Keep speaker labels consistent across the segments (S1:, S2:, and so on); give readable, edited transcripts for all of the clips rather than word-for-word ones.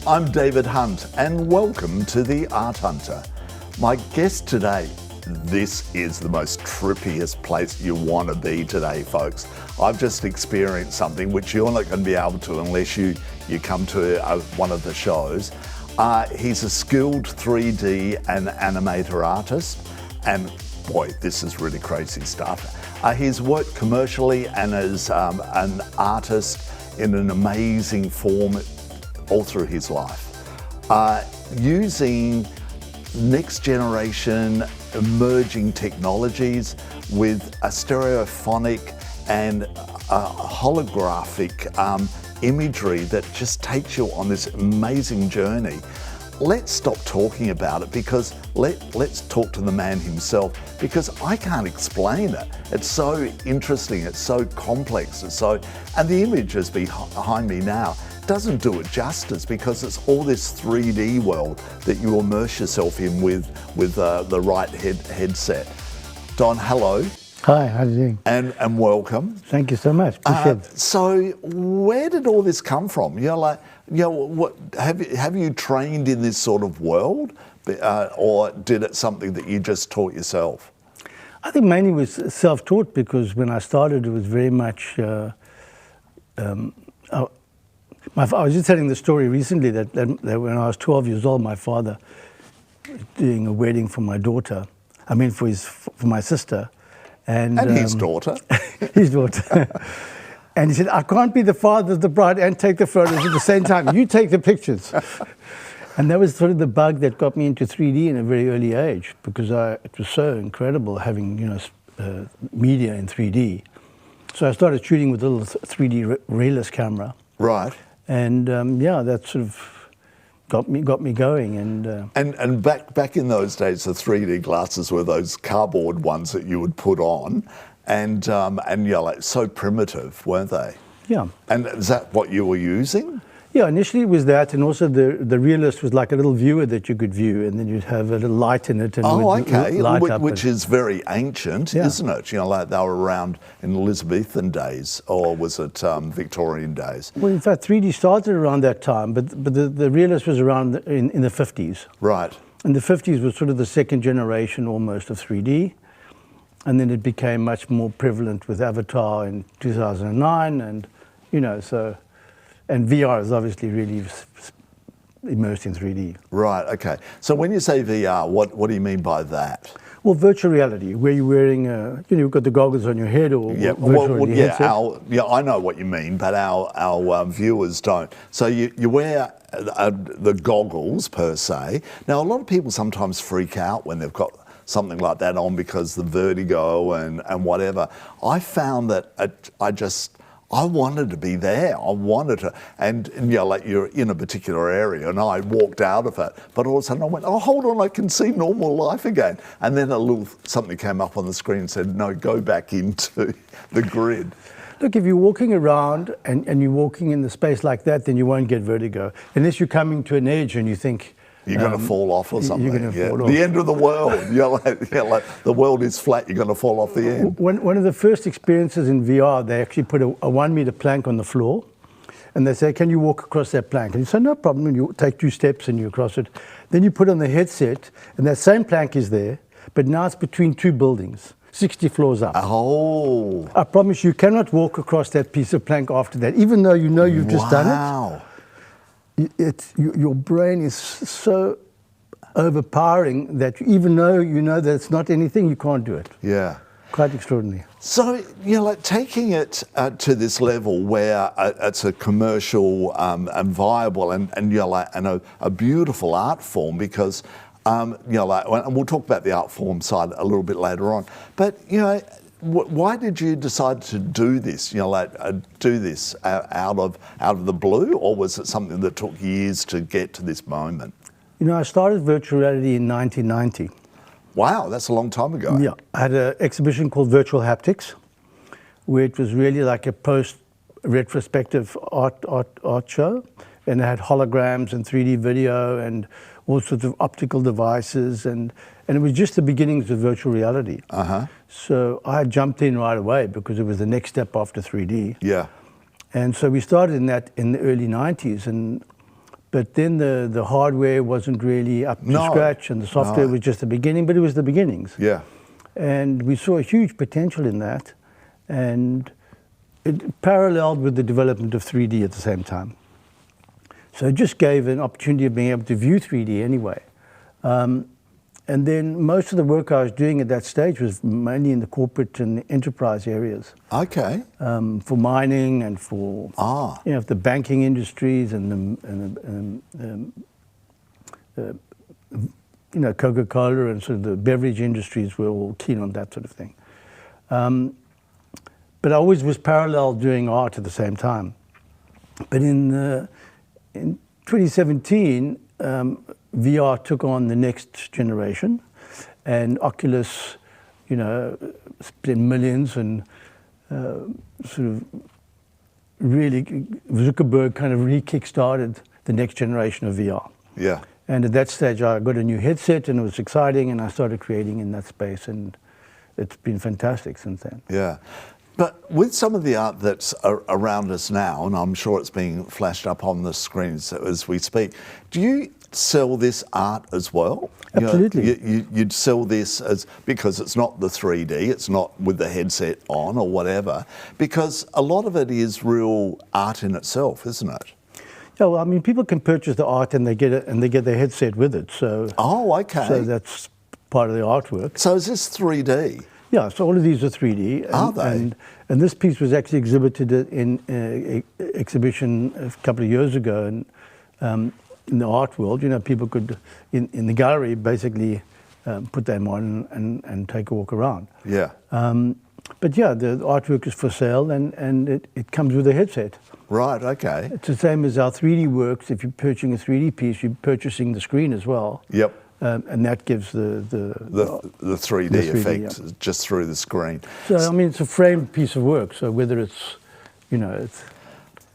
S1: I'm David Hunt and welcome to The Art Hunter. My guest today, this is the most trippiest place you want to be today, folks. I've just experienced something which you're not going to be able to unless you come to one of the shows. He's a skilled 3D and animator artist, and boy, this is really crazy stuff. He's worked commercially and as an artist in an amazing form all through his life, using next generation emerging technologies with a stereophonic and holographic imagery that just takes you on this amazing journey. Let's stop talking about it because let's talk to the man himself, because I can't explain it. It's so interesting, it's so complex, and the images behind me now doesn't do it justice because it's all this 3D world that you immerse yourself in with the right headset. Don, hello.
S2: Hi, how are you doing?
S1: And welcome.
S2: Thank you so much.
S1: So where did all this come from? What have you trained in this sort of world, or did it something that you just taught yourself?
S2: I think mainly it was self-taught, because when I started it was very much I was just telling the story recently that when I was 12 years old, my father was doing a wedding for my daughter. I mean, for my sister, and
S1: his daughter.
S2: His daughter. And he said, "I can't be the father of the bride and take the photos at the same time. You take the pictures." And that was sort of the bug that got me into 3D in a very early age, because it was so incredible having media in 3D. So I started shooting with a little 3D realist camera.
S1: Right.
S2: And that sort of got me going. And
S1: back in those days, the 3D glasses were those cardboard ones that you would put on, and so primitive, weren't they?
S2: Yeah.
S1: And is that what you were using?
S2: Yeah, initially it was that, and also the realist was like a little viewer that you could view, and then you'd have a little light in it. And
S1: which is very ancient, isn't it? Like they were around in Elizabethan days, or was it Victorian days?
S2: Well, in fact, 3D started around that time, but the realist was around in the 50s.
S1: Right. And
S2: the 50s was sort of the second generation almost of 3D, and then it became much more prevalent with Avatar in 2009, and so. And VR is obviously really immersed in 3D.
S1: Right, okay. So when you say VR, what do you mean by that?
S2: Well, virtual reality, where you're wearing, you've got the goggles on your head, or virtual headset.
S1: I know what you mean, but our viewers don't. So you wear the goggles per se. Now, a lot of people sometimes freak out when they've got something like that on because the vertigo and whatever. I found that I wanted to be there. I wanted to, and like you're in a particular area, and I walked out of it. But all of a sudden I went, oh, hold on, I can see normal life again. And then something came up on the screen and said, no, go back into the grid.
S2: Look, if you're walking around and you're walking in the space like that, then you won't get vertigo. Unless you're coming to an edge and you think,
S1: you're going to fall off or something.
S2: You're going to fall off.
S1: The end of the world. Like the world is flat, you're going to fall off the end.
S2: One of the first experiences in VR, they actually put a 1 meter plank on the floor, and they say, can you walk across that plank? And you say, no problem, and you take 2 steps and you cross it. Then you put on the headset, and that same plank is there, but now it's between 2 buildings, 60 floors up.
S1: Oh.
S2: I promise you cannot walk across that piece of plank after that, even though you've just done it.
S1: Wow.
S2: Your brain is so overpowering that even though you know that it's not anything, you can't do it.
S1: Yeah.
S2: Quite extraordinary.
S1: So, like taking it to this level where it's a commercial and viable and a beautiful art form, because, and we'll talk about the art form side a little bit later on, but, why did you decide to do this? Do this out of the blue, or was it something that took years to get to this moment?
S2: I started virtual reality in 1990.
S1: Wow, that's a long time ago.
S2: Yeah, I had an exhibition called Virtual Haptics, where it was really like a post-retrospective art show, and it had holograms and 3D video and all sorts of optical devices, and it was just the beginnings of virtual reality. So I jumped in right away because it was the next step after 3D.
S1: Yeah.
S2: And so we started in the early 90s, and But then the hardware wasn't really up to scratch, and the software was just the beginning, but it was the beginnings.
S1: Yeah.
S2: And we saw a huge potential in that, and it paralleled with the development of 3D at the same time. So it just gave an opportunity of being able to view 3D anyway. And then most of the work I was doing at that stage was mainly in the corporate and enterprise areas.
S1: Okay.
S2: For mining and for the banking industries and the Coca-Cola and sort of the beverage industries were all keen on that sort of thing. But I always was parallel doing art at the same time. But in 2017, VR took on the next generation, and Oculus, spent millions, and sort of really Zuckerberg kind of re-kick-started the next generation of VR.
S1: Yeah.
S2: And at that stage, I got a new headset, and it was exciting, and I started creating in that space, and it's been fantastic since then.
S1: Yeah. But with some of the art that's around us now, and I'm sure it's being flashed up on the screens as we speak, do you sell this art as well?
S2: Absolutely.
S1: You'd sell this because it's not the 3D, it's not with the headset on or whatever, because a lot of it is real art in itself, isn't it?
S2: Yeah, well, I mean, people can purchase the art and they get their headset with it. So.
S1: Oh, okay.
S2: So that's part of the artwork.
S1: So is this 3D?
S2: Yeah, so all of these are 3D.
S1: Are they?
S2: And this piece was actually exhibited in an exhibition a couple of years ago, and in the art world, people could, in the gallery, basically put them on and take a walk around.
S1: Yeah.
S2: But yeah, the artwork is for sale, and it comes with a headset.
S1: Right, okay.
S2: It's the same as our 3D works. If you're purchasing a 3D piece, you're purchasing the screen as well.
S1: Yep.
S2: And that gives the
S1: 3D effect just through the screen.
S2: So, I mean, it's a framed piece of work, so whether it's, it's...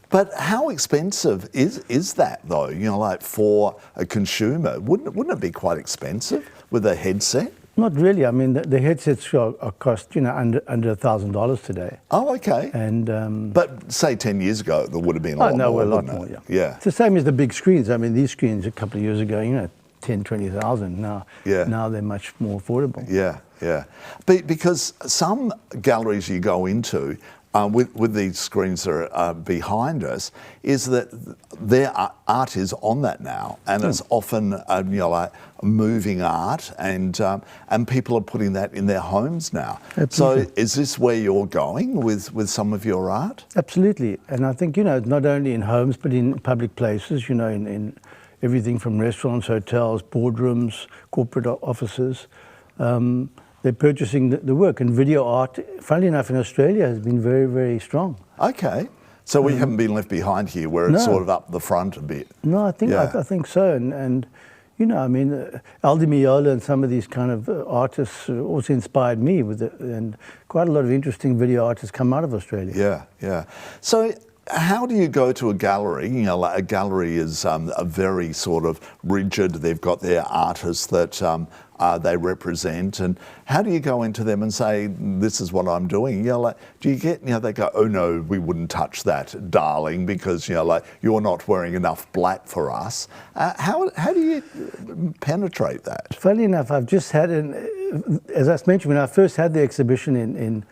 S1: But how expensive is that, though? Like for a consumer, wouldn't it be quite expensive with a headset?
S2: Not really. I mean, the headsets are cost, under $1,000 today.
S1: Oh, okay.
S2: And
S1: but say 10 years ago, there would have been a lot more.
S2: Yeah.
S1: Yeah.
S2: It's the same as the big screens. I mean, these screens a couple of years ago, 10, 20,000. Now they're much more affordable.
S1: Yeah, yeah. Because some galleries you go into, with these screens that are behind us, is that their art is on that now, and it's often like moving art, and people are putting that in their homes now.
S2: Absolutely.
S1: So is this where you're going with some of your art?
S2: Absolutely, and I think not only in homes but in public places, in everything from restaurants, hotels, boardrooms, corporate offices. They're purchasing the work, and video art, funnily enough, in Australia has been very, very strong.
S1: Okay, so we haven't been left behind here, where it's sort of up the front a bit.
S2: No, I think so, and I mean, Aldi Meola and some of these kind of artists also inspired me with it, and quite a lot of interesting video artists come out of Australia.
S1: Yeah, yeah. So how do you go to a gallery? Like a gallery is a very sort of rigid. They've got their artists that they represent, and how do you go into them and say, "This is what I'm doing"? Like, do you get? They go, "Oh no, we wouldn't touch that, darling, because like you're not wearing enough black for us." How do you penetrate that?
S2: Funny enough, I've just had as I mentioned, when I first had the exhibition in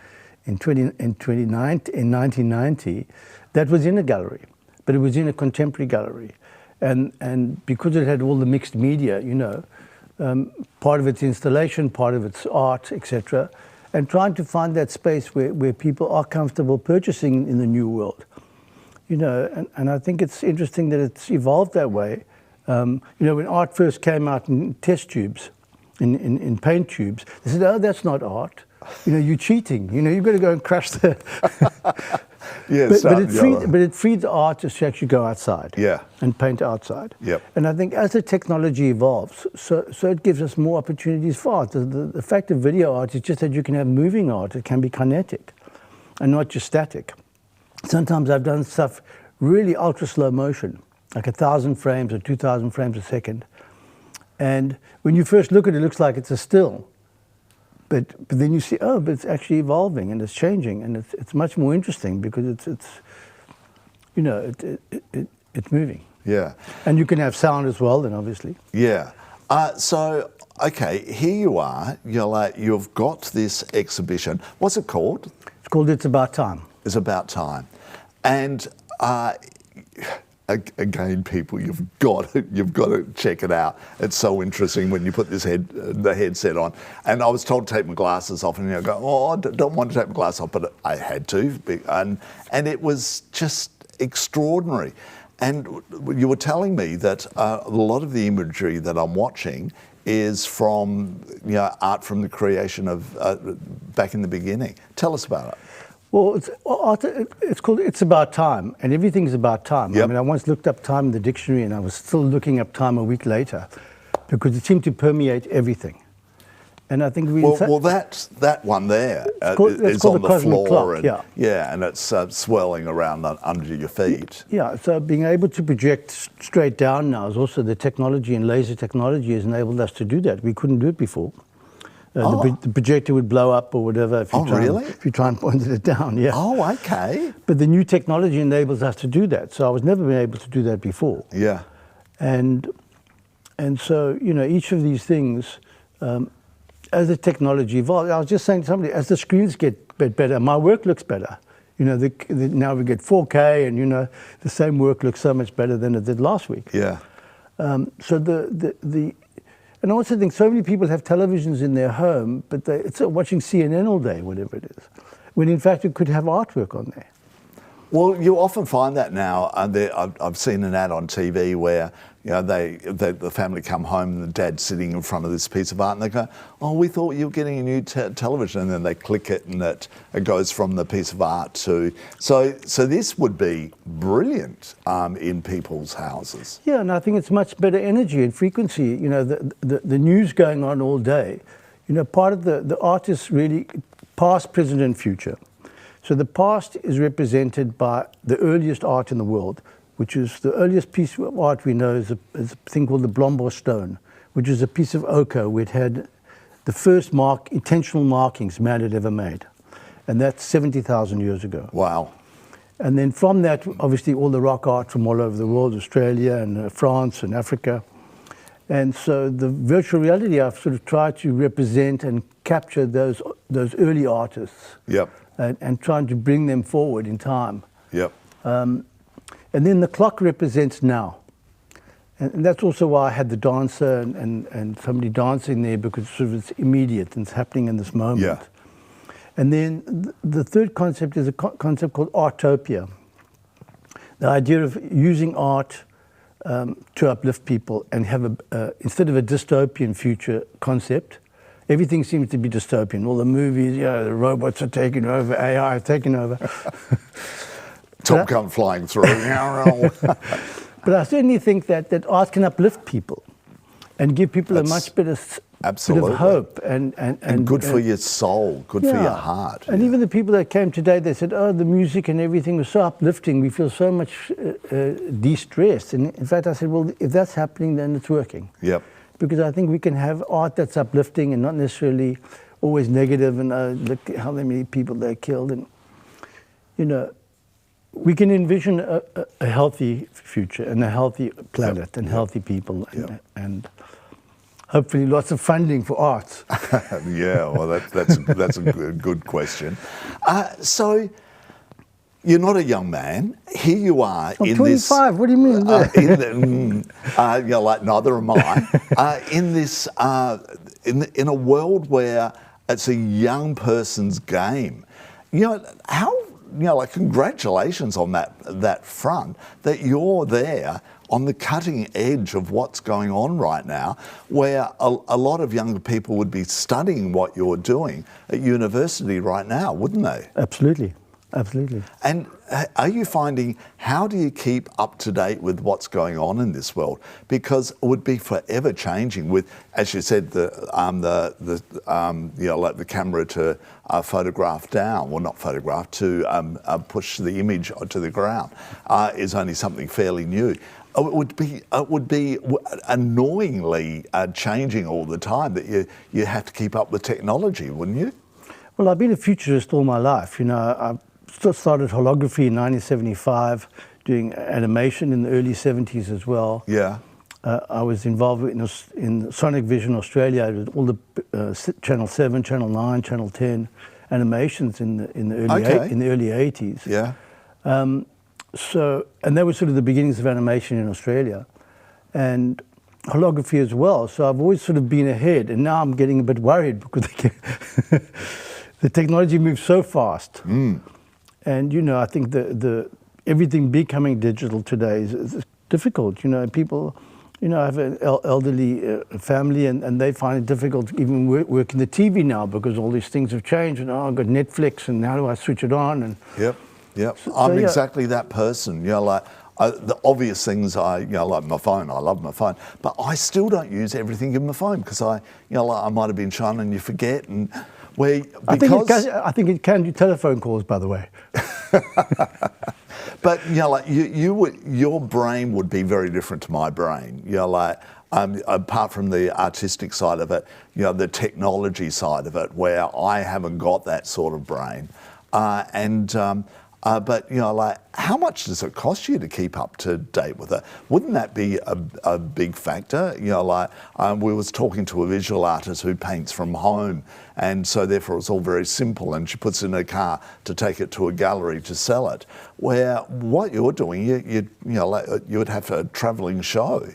S2: 1990. That was in a gallery, but it was in a contemporary gallery, and because it had all the mixed media, part of its installation, part of its art, etc., and trying to find that space where people are comfortable purchasing in the new world, and I think it's interesting that it's evolved that way. When art first came out in test tubes, in paint tubes, they said, "Oh, that's not art. You're cheating. You've got to go and crush the."
S1: Yes,
S2: but it freed the artists to actually go outside and paint outside.
S1: Yep.
S2: And I think as the technology evolves, so it gives us more opportunities for art. The fact of video art is just that you can have moving art. It can be kinetic and not just static. Sometimes I've done stuff really ultra slow motion, like 1,000 frames or 2,000 frames a second. And when you first look at it, it looks like it's a still. But then you see, but it's actually evolving and it's changing, and it's much more interesting because it's moving.
S1: Yeah.
S2: And you can have sound as well, then obviously.
S1: Yeah. So, okay, here you are. You've got this exhibition. What's it called?
S2: It's called It's About Time.
S1: It's About Time. And again, people, you've got to check it out. It's so interesting when you put the headset on. And I was told to take my glasses off, and you go, oh, I don't want to take my glasses off, but I had to. And it was just extraordinary. And you were telling me that a lot of the imagery that I'm watching is from art from the creation of back in the beginning. Tell us about it.
S2: Well, it's called It's About Time, and everything's about time.
S1: Yep.
S2: I mean, I once looked up time in the dictionary, and I was still looking up time a week later, because it seemed to permeate everything. And I think
S1: that one there is on the floor, clock, and it's swirling around under your feet.
S2: Yeah, so being able to project straight down now is also the technology, and laser technology has enabled us to do that. We couldn't do it before. The projector would blow up or whatever if you try and point it down. Yeah.
S1: Oh, okay.
S2: But the new technology enables us to do that. So I was never been able to do that before.
S1: Yeah.
S2: And so each of these things, as the technology evolves, I was just saying to somebody, as the screens get better, my work looks better. Now we get 4K, and the same work looks so much better than it did last week.
S1: Yeah.
S2: So and I also think so many people have televisions in their home, but it's watching CNN all day, whatever it is, when in fact it could have artwork on there.
S1: Well, you often find that now. I've seen an ad on TV where the family come home and the dad's sitting in front of this piece of art, and they go, "Oh, we thought you were getting a new television," and then they click it, and it goes from the piece of art to. So this would be brilliant in people's houses.
S2: Yeah, and I think it's much better energy and frequency. The news going on all day. Part of the art is really past, present, and future. So the past is represented by the earliest art in the world, which is the earliest piece of art we know is a thing called the Blombo stone, which is a piece of ochre which had the first intentional markings man had ever made. And that's 70,000 years ago.
S1: Wow.
S2: And then from that, obviously, all the rock art from all over the world, Australia and France and Africa. And so the virtual reality, I've sort of tried to represent and capture those early artists.
S1: Yep.
S2: And trying to bring them forward in time.
S1: Yep.
S2: And then the clock represents now. And that's also why I had the dancer and somebody dancing there, because sort of it's immediate and it's happening in this moment.
S1: Yeah.
S2: And then the third concept is a concept called artopia. The idea of using art to uplift people and have instead of a dystopian future concept. Everything seems to be dystopian. All the movies, the robots are taking over, AI is taking over.
S1: Top Gun flying through.
S2: But I certainly think that art can uplift people and give people a much better bit of hope. And
S1: good for your soul, good for your heart.
S2: And even the people that came today, they said, oh, the music and everything was so uplifting. We feel so much de-stressed. And in fact, I said, well, if that's happening, then it's working.
S1: Yep.
S2: Because I think we can have art that's uplifting and not necessarily always negative, and look how many people they killed. And, we can envision a healthy future and a healthy planet and healthy people and hopefully lots of funding for arts.
S1: Yeah, well, that's a good question. So, you're not a young man. Here you are
S2: I'm
S1: in
S2: 25.
S1: this.
S2: What do you mean?
S1: Like neither am I. In this, in a world where it's a young person's game. Congratulations on that front, that you're there on the cutting edge of what's going on right now, where a lot of younger people would be studying what you're doing at university right now, wouldn't they?
S2: Absolutely. Absolutely.
S1: And are you finding, how do you keep up to date with what's going on in this world? Because it would be forever changing with, as you said, the camera to photograph down, well, not photograph, to push the image to the ground is only something fairly new. It would be annoyingly changing all the time, that you have to keep up with technology, wouldn't you?
S2: Well, I've been a futurist all my life. I started holography in 1975, doing animation in the early 70s as well.
S1: Yeah.
S2: I was involved in Sonic Vision Australia with all the Channel 7, Channel 9, Channel 10 animations in the early 80s.
S1: Yeah.
S2: And that was sort of the beginnings of animation in Australia, and holography as well. So I've always sort of been ahead, and now I'm getting a bit worried because the technology moves so fast. And I think the everything becoming digital today is difficult. People, I have an elderly family, and they find it difficult to even working the TV now because all these things have changed. And I've got Netflix, and how do I switch it on? And
S1: Yep. I'm exactly that person. The obvious things like my phone. I love my phone, but I still don't use everything in my phone because I might have been trying and you forget. And
S2: I think it can do telephone calls, by the way.
S1: But your brain would be very different to my brain. Apart from the artistic side of it, the technology side of it, where I haven't got that sort of brain, but how much does it cost you to keep up to date with it? Wouldn't that be a big factor? We was talking to a visual artist who paints from home, and so therefore it's all very simple, and she puts it in her car to take it to a gallery to sell it. Where what you're doing, you would have a travelling show.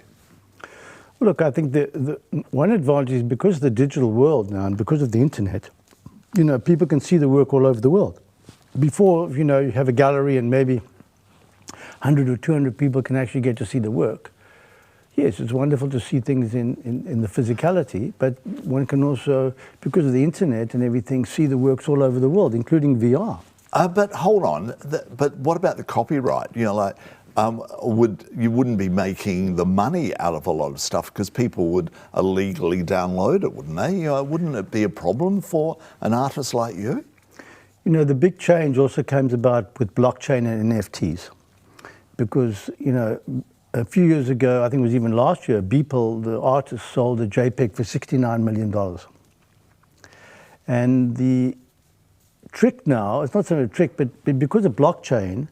S2: Look, I think the one advantage is because of the digital world now, and because of the internet, people can see the work all over the world. Before, you have a gallery and maybe 100 or 200 people can actually get to see the work. Yes, it's wonderful to see things in the physicality, but one can also, because of the internet and everything, see the works all over the world, including VR.
S1: But hold on, but what about the copyright? You wouldn't be making the money out of a lot of stuff because people would illegally download it, wouldn't they? Wouldn't it be a problem for an artist like you?
S2: The big change also comes about with blockchain and NFTs, because, a few years ago, I think it was even last year, Beeple, the artist, sold a JPEG for $69 million. And the trick now, it's not so much a trick, but because of blockchain,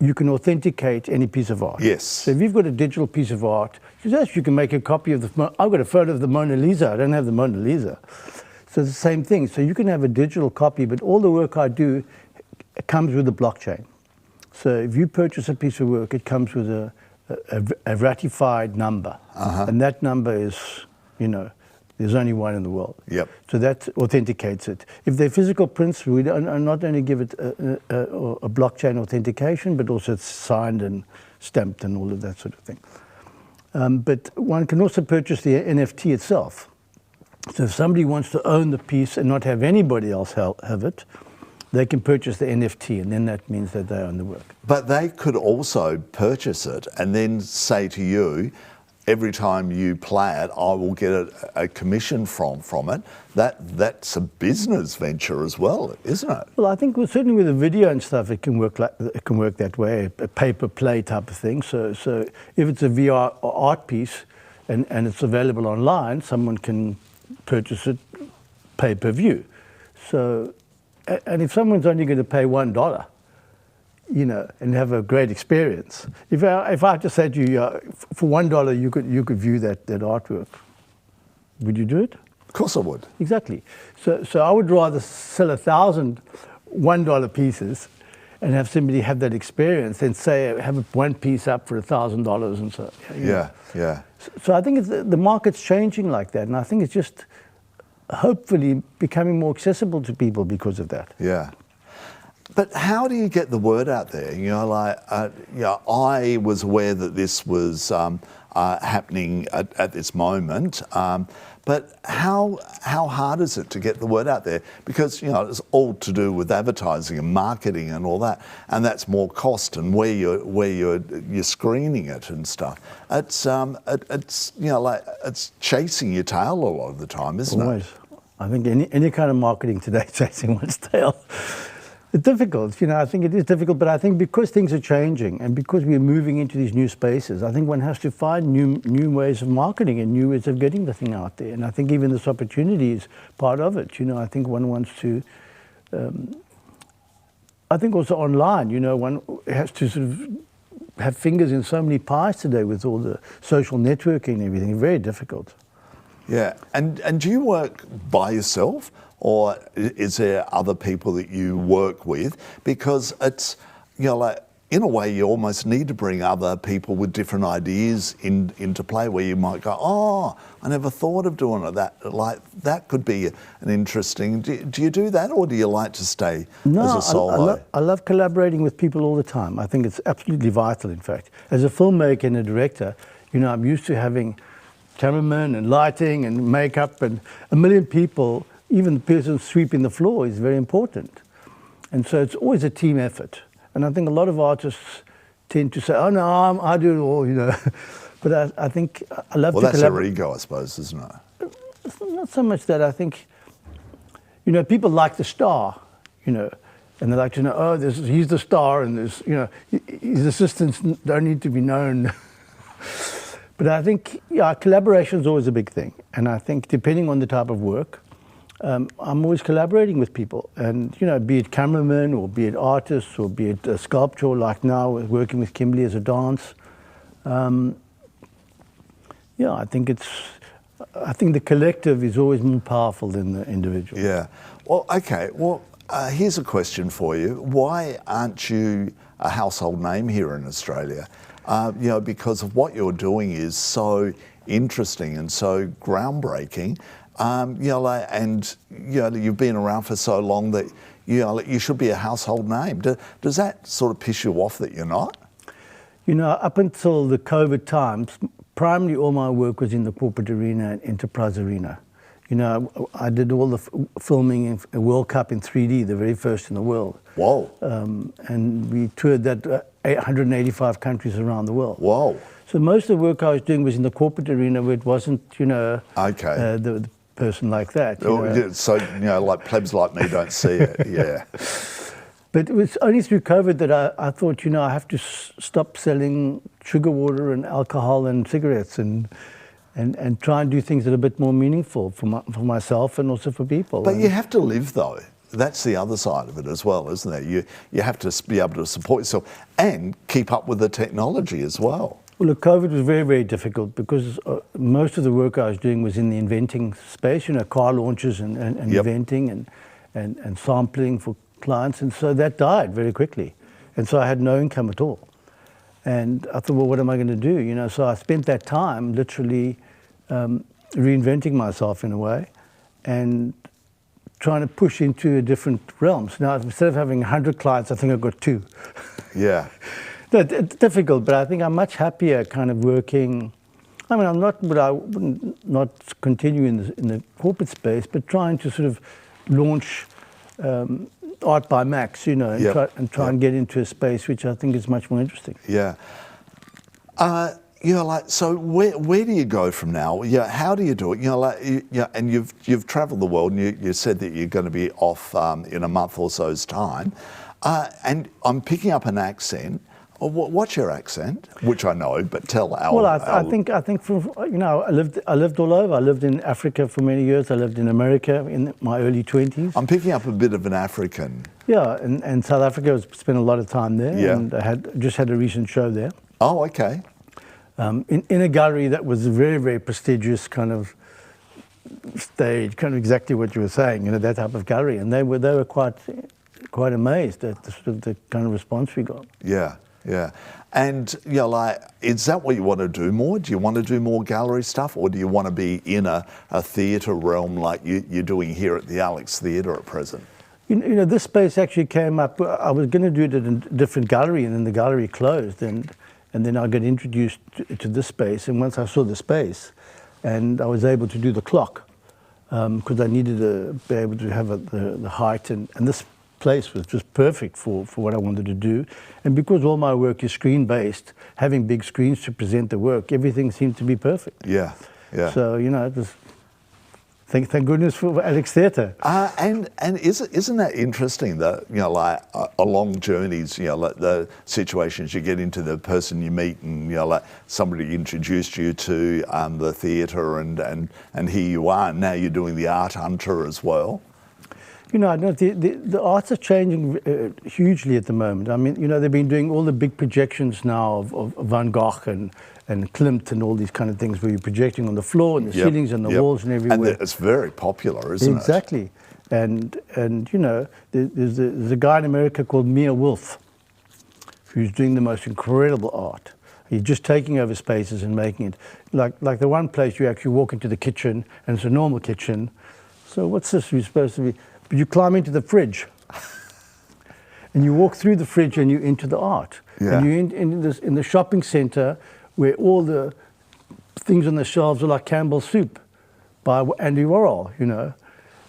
S2: you can authenticate any piece of art.
S1: Yes.
S2: So if you've got a digital piece of art, you can make a copy of I've got a photo of the Mona Lisa, I don't have the Mona Lisa. So it's the same thing. So you can have a digital copy, but all the work I do comes with the blockchain. So if you purchase a piece of work, it comes with a ratified number. And that number is, there's only one in the world.
S1: Yep.
S2: So that authenticates it. If they're physical prints, we not only give it a blockchain authentication, but also it's signed and stamped and all of that sort of thing. But one can also purchase the NFT itself. So if somebody wants to own the piece and not have anybody else have it, they can purchase the NFT, and then that means that they own the work.
S1: But they could also purchase it and then say to you, every time you play it, I will get a commission from it. That's a business venture as well, isn't it?
S2: Well, I think certainly with the video and stuff, it can work that way, a pay-per-play type of thing. So if it's a VR art piece and it's available online, someone can purchase it pay-per-view. So, and if someone's only going to pay $1, and have a great experience, if I just said to you, for $1 you could view that artwork, would you do it?
S1: Of course I would.
S2: Exactly. So I would rather sell 1,000 $1 pieces and have somebody have that experience than say have one piece up for $1,000 and so.
S1: Yeah.
S2: So I think the market's changing like that, and I think it's just hopefully becoming more accessible to people because of that.
S1: Yeah. But how do you get the word out there? I was aware that this was happening at this moment, but how hard is it to get the word out there? Because it's all to do with advertising and marketing and all that, and that's more cost and where you're screening it and stuff. It's it's chasing your tail a lot of the time, isn't
S2: Always.
S1: it?
S2: I think any kind of marketing today is chasing one's tail. It's difficult, I think it is difficult, but I think because things are changing and because we're moving into these new spaces, I think one has to find new ways of marketing and new ways of getting the thing out there. And I think even this opportunity is part of it. I think one wants to, I think also online, one has to sort of have fingers in so many pies today with all the social networking and everything. Very difficult.
S1: Yeah, and do you work by yourself, or is there other people that you work with? Because it's, like, in a way, you almost need to bring other people with different ideas into play, where you might go, oh, I never thought of doing it. That could be an interesting. Do you do that, or do you like to stay as a solo?
S2: I love collaborating with people all the time. I think it's absolutely vital, in fact. As a filmmaker and a director, I'm used to having cameramen and lighting and makeup and a million people. Even the person sweeping the floor is very important. And so it's always a team effort. And I think a lot of artists tend to say, oh no, I do it all, But I think I love to collaborate.
S1: Well, that's their ego, I suppose, isn't it?
S2: It's not so much that. I think, people like the star, and they like to know, oh, he's the star, and his assistants don't need to be known. But I think, collaboration is always a big thing. And I think depending on the type of work, I'm always collaborating with people. And, be it cameramen or be it artists or be it a sculpture, like now working with Kimberly as a dance. I think the collective is always more powerful than the individual.
S1: Yeah. Well, okay. Well, here's a question for you. Why aren't you a household name here in Australia? Because of what you're doing is so interesting and so groundbreaking. You've been around for so long that you should be a household name. Does that sort of piss you off that you're not?
S2: Up until the COVID times, primarily all my work was in the corporate arena and enterprise arena. I did all the filming in a World Cup in 3D, the very first in the world.
S1: Whoa.
S2: And we toured that 185 countries around the world.
S1: Whoa.
S2: So most of the work I was doing was in the corporate arena, where it wasn't,
S1: okay.
S2: The person like that.
S1: So, like plebs like me don't see it, yeah.
S2: But it was only through COVID that I thought, I have to stop selling sugar water and alcohol and cigarettes and try and do things that are a bit more meaningful for myself and also for people.
S1: But you have to live, though. That's the other side of it as well, isn't it? You have to be able to support yourself and keep up with the technology as well.
S2: Well, look, COVID was very, very difficult because most of the work I was doing was in the inventing space, car launches and
S1: Yep.
S2: inventing and sampling for clients. And so that died very quickly. And so I had no income at all. And I thought, well, what am I going to do? So I spent that time literally reinventing myself in a way and trying to push into different realms. Now, instead of having 100 clients, I think I've got 2.
S1: Yeah.
S2: It's difficult, but I think I'm much happier kind of working. I mean, I wouldn't not continue in the corporate space, but trying to sort of launch art by Max,
S1: Yep.
S2: and try and get into a space which I think is much more interesting.
S1: Yeah. So where do you go from now? How do you do it? And you've travelled the world, and you said that you're going to be off in a month or so's time. And I'm picking up an accent. What's your accent? Which I know, but tell our.
S2: Well, I think from I lived all over. I lived in Africa for many years. I lived in America in my early 20s.
S1: I'm picking up a bit of an African.
S2: Yeah, and South Africa. I spent a lot of time there.
S1: Yeah.
S2: And I just had a recent show there.
S1: Oh, okay.
S2: In a gallery that was a very, very prestigious kind of stage, kind of exactly what you were saying, that type of gallery, and they were quite amazed at the kind of response we got.
S1: Yeah. Yeah, and is that what you want to do more? Do you want to do more gallery stuff, or do you want to be in a theatre realm like you're doing here at the Alex Theatre at present?
S2: This space actually came up. I was going to do it at a different gallery, and then the gallery closed, and then I got introduced to this space. And once I saw the space, and I was able to do the clock, because I needed to be able to have the height, and this place was just perfect for what I wanted to do. And because all my work is screen-based, having big screens to present the work, everything seemed to be perfect.
S1: Yeah, yeah.
S2: So, it was, thank goodness for Alex Theatre.
S1: And isn't that interesting that, along journeys, the situations you get into, the person you meet, and, somebody introduced you to the theatre, and here you are, and now you're doing the Art Hunter as well.
S2: You know, I know the arts are changing hugely at the moment. I mean, you know, they've been doing all the big projections now of Van Gogh and Klimt and all these kind of things where you're projecting on the floor and the ceilings and the walls and everywhere.
S1: And it's very popular, isn't it?
S2: Exactly. And you know, there's a guy in America called Mia Wolf who's doing the most incredible art. He's just taking over spaces and making it like the one place you actually walk into the kitchen and it's a normal kitchen. So what's this? You're supposed to be, but you climb into the fridge and you walk through the fridge and you're into the art.
S1: Yeah.
S2: And you're in the shopping center where all the things on the shelves are like Campbell's soup by Andy Warhol, you know.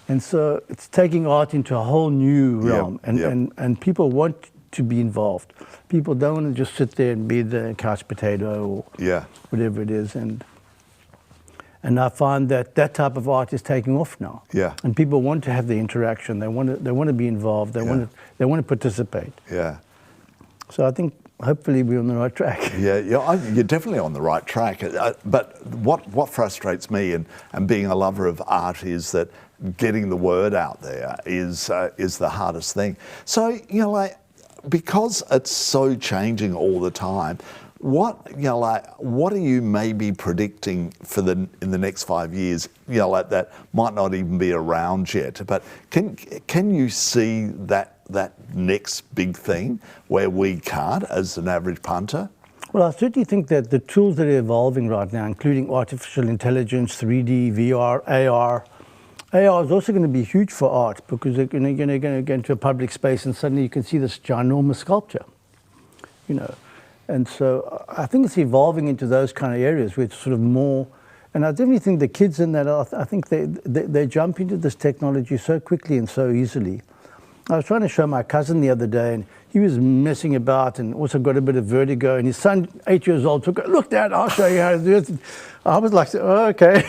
S2: And so it's taking art into a whole new realm, and people want to be involved. People don't want to just sit there and be the couch potato or whatever it is. And I find that type of art is taking off now. Yeah. And people want to have the interaction. They want to be involved. They want to participate. Yeah. So I think hopefully we're on the right track.
S1: You're definitely on the right track. But what frustrates me and being a lover of art is that getting the word out there is the hardest thing. So, you know, like, because it's so changing all the time, what are you maybe predicting for in the next 5 years, you know, like that might not even be around yet, but can you see that next big thing where we can't as an average punter?
S2: Well, I certainly think that the tools that are evolving right now, including artificial intelligence, 3D, VR, AR is also going to be huge for art, because you're going to go into a public space and suddenly you can see this ginormous sculpture, you know. And so I think it's evolving into those kind of areas where it's sort of more, and I definitely think the kids in that, I think they jump into this technology so quickly and so easily. I was trying to show my cousin the other day, and he was messing about and also got a bit of vertigo, and his son, 8 years old, took, "Look, Dad, I'll show you how to do it." I was like, "Oh, okay."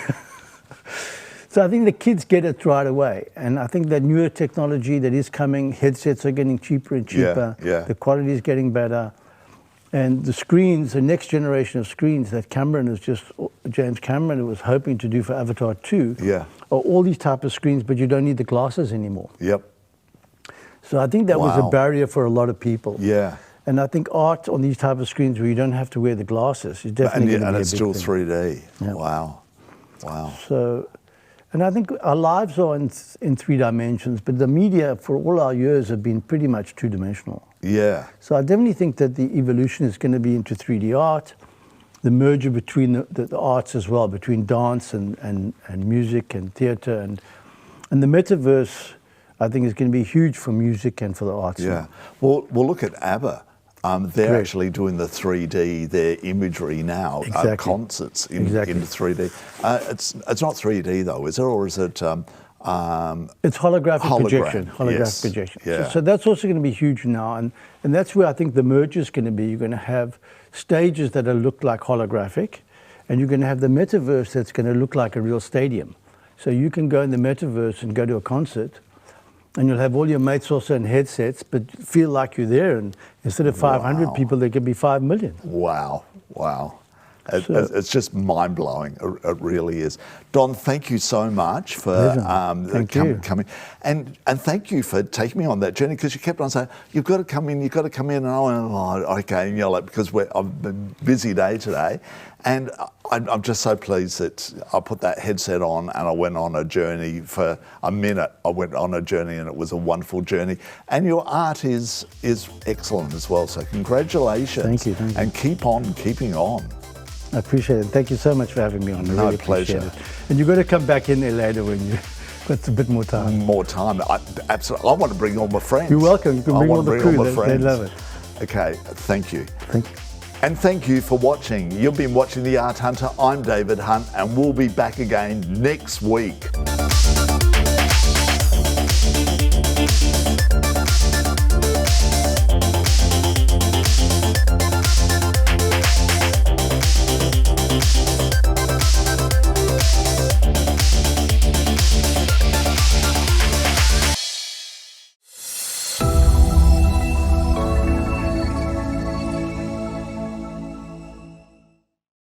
S2: So I think the kids get it right away. And I think that newer technology that is coming, headsets are getting cheaper and cheaper. The quality is getting better. And the screens, the next generation of screens that James Cameron was hoping to do for Avatar 2, are all these type of screens, but you don't need the glasses anymore. So I think that was a barrier for a lot of people. And I think art on these type of screens where you don't have to wear the glasses is definitely going to be a big thing.
S1: And it's still 3D. Wow.
S2: So, and I think our lives are in 3 dimensions, but the media for all our years have been pretty much 2-dimensional. So I definitely think that the evolution is going to be into 3D art, the merger between the arts as well, between dance and music and theatre, and the metaverse, I think, is going to be huge for music and for the arts.
S1: Well, look at ABBA. They're actually doing the 3D, their imagery now, concerts in 3D. It's not 3D though, is it? Or is it?
S2: It's holographic projection. Projection. So that's also going to be huge now, and that's where I think the merge is going to be. You're going to have stages that look like holographic, and you're going to have the metaverse that's going to look like a real stadium. So you can go in the metaverse and go to a concert, and you'll have all your mates also in headsets, but feel like you're there. And instead of 500 people, there could be 5 million.
S1: Wow. It's just mind-blowing. It really is. Don, thank you so much for coming. And thank you for taking me on that journey, because you kept on saying, you've got to come in. And I went, "Oh, okay," and you're like, because I've been a busy day today. And I'm just so pleased that I put that headset on and I went on a journey for a minute. I went on a journey and it was a wonderful journey. And your art is excellent as well. So congratulations.
S2: Thank you.
S1: And keep on keeping on.
S2: I appreciate it. Thank you so much for having me on. I really
S1: pleasure.
S2: Appreciate it. And you've got to come back in there later when you've got a bit more time.
S1: More time. Absolutely. I want to bring all my friends.
S2: You're welcome. You can bring all the crew. They love it.
S1: Okay. Thank you.
S2: Thank you.
S1: And thank you for watching. You've been watching The Art Hunter. I'm David Hunt, and we'll be back again next week.